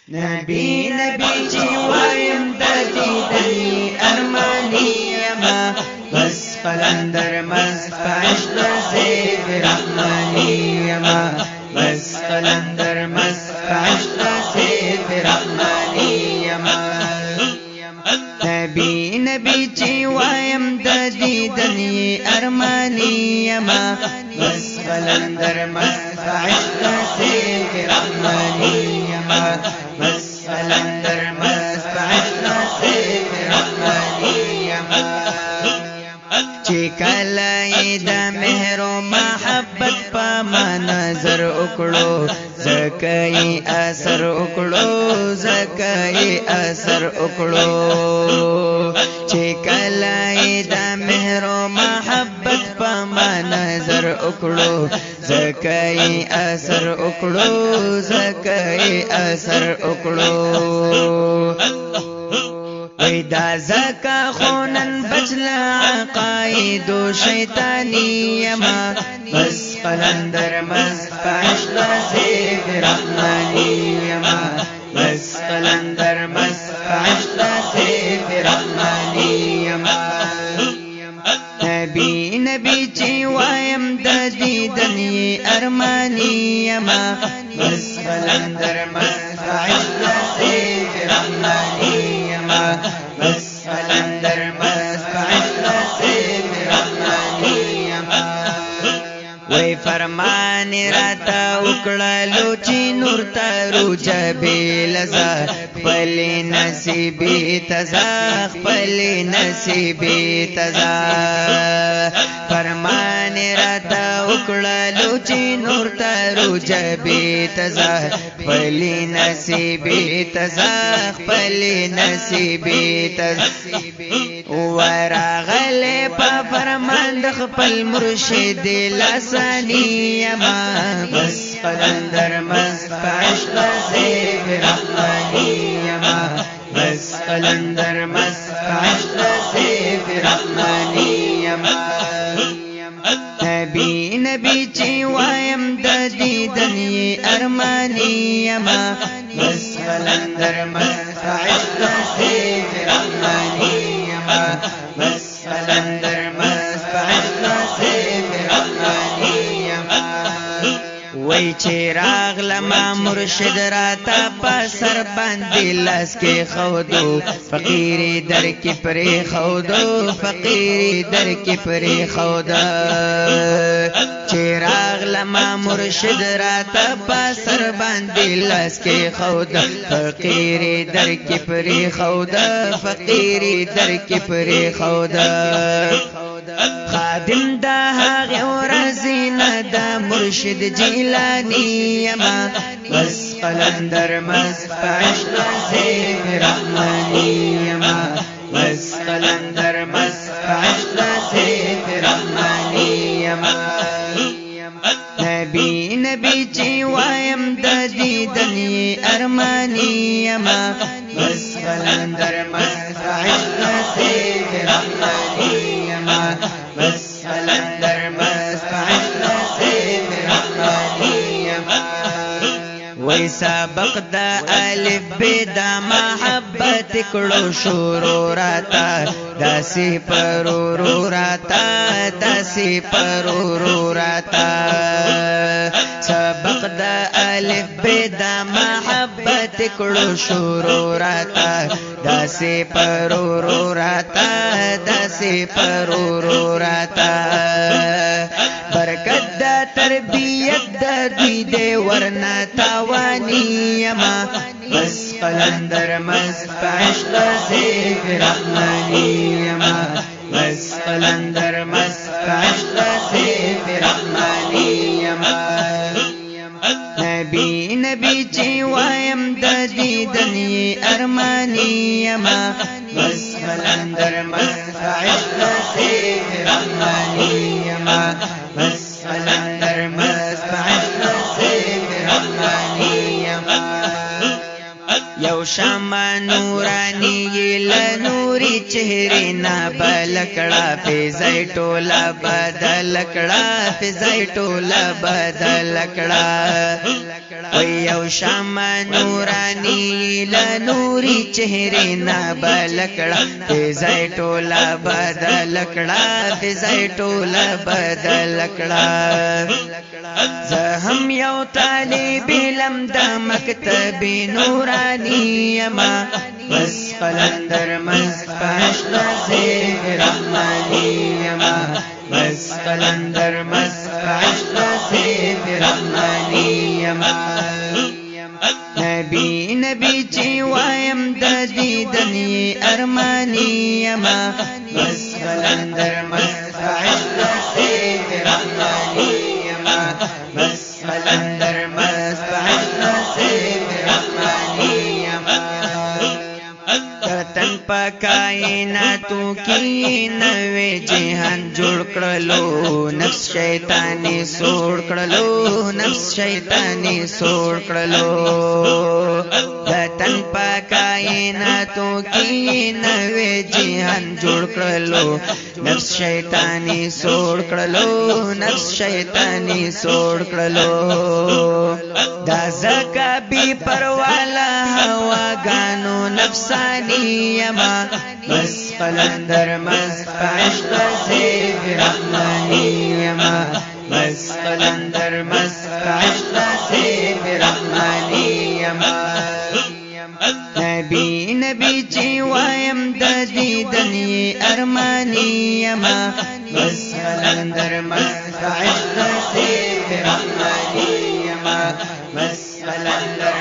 نبی نبی چی وایم د دیدنی ارمانی یما بس قلندر مست عشق سیف رحمانی یما بس قلندر مست عشق سیف رحمانی یما نبی نبی چی وایم د دیدنی ارمانی یما بس قلندر مست عشق سیف رحمانی یما بس قلندر مست عشق سیف رحمانی یما چی کلائی دا مہر و محبت پا ما نظر اکڑو زکائی اثر اکڑو زکائی اثر اکڑو چی کلائی دا مہر و محبت پا ما نظر اکڑو زکائی اثر اکڑو زکائی اثر اکڑو ویدا زکا خونن بچلا عقائد و شیطانی یما بس قلندر مست عشق سیف رحمانی یما بس قلندر مست عشق سیف رحمانی یما نبی نبی چی وایم د دیدنی ارمانی یما بس قلندر مست عشق سیف رحمانی یما بس قلندر مست عشق سیف رحمانی یما وی فرمان راتا اکڑلو چی نور تارو جبیل زا خپلی نصیبی تزا خپلی نصیبی تزا فرمان راتا اکڑلو چی نور تارو جبی تزا خپلی نصیبی تزا خپلی نصیبی تزا وراغل پا فرمان د خپل مرشد لسانی یما بس قلندر مست عشق سیف رحمانی یما بس قلندر مست عشق سیف رحمانی یما نبی نبی چی وایم د دیدنی ارمانی یما بس قلندر مست عشق سیف رحمانی یما بس قلندر مست عشق سیف رحمانی یما وی چراغ لما مرشد راتا پا سر باندی لاس کے خودو فقیری در کی پری خودو فقیری در کی پری خودو چراغ لما مرشد راتا پا سر باندی لاس کے خودو فقیری در کی پری خودو فقیری در کی پری خودو خادم دا هاغی ورزینا دا مرشد جیلانی یما بس قلندر مست عشق سیف رحمانی یما بس قلندر مست عشق سیف رحمانی یما نبی نبی چی وایم د دیدنی ارمانی یما بس قلندر مست عشق سیف رحمانی یما بس قلندر مست عشق سیف رحمانی یما وی سابق دا الف بدا محبت کڑو شروع راتا داسی پرورو راتا داسی پرورو راتا سابق دا الف بدا محبت کڑو شروع راتا داسی پرورو راتا داسی پرورو راتا برکت دا تربیت دا دوی دے ورنا تاوانی یما بس قلندر مست عشق سیف رحمانی یما بس قلندر مست عشق سیف رحمانی یما نبی نبی چی وایم د دیدنی ارمانی یما بس قلندر مست عشق سیف رحمانی یما بس قلندر مست عشق سیف رحمانی یما یو شمع نورانی لنوری چهره نا بلکڑا فیضای ټولا بدلکڑا فیضای ټولا بدلکڑا وی یو شمع نورانی لنوری چهره نا بلکڑا فیضای ټولا بدلکڑا فیضای ټولا بدلکڑا زهم یو طالب علم د مکتب نورانی یما بس قلندر مسفش نصیب رحمانی یما بس قلندر مسفش نصیب رحمانی یما نبی نبی چی وایم د دیدن ارمانی یما بس قلندر مسفش نصیب رحمانی بس قلندر مسفش نصیب رحمانی تن پا کائناتو کی نوے جہان جوڑ کړلو نفس شیطانی سوڑ کړلو نفس شیطانی سوڑ کړلو تن پا کائناتو کی نوے جہان جوڑ کړلو نفس شیطانی سوڑ کړلو نفس شیطانی سوڑ کړلو دا زکا بی پروالا ہوا گانو نفسانی یما بس قلندر مسفش نصیب رحمانی یما بس قلندر مسفش نصیب رحمانی یما نبی نبی چی وایم د دیدن ارمانی یما بس قلندر مسفش نصیب رحمانی یما بس قلندر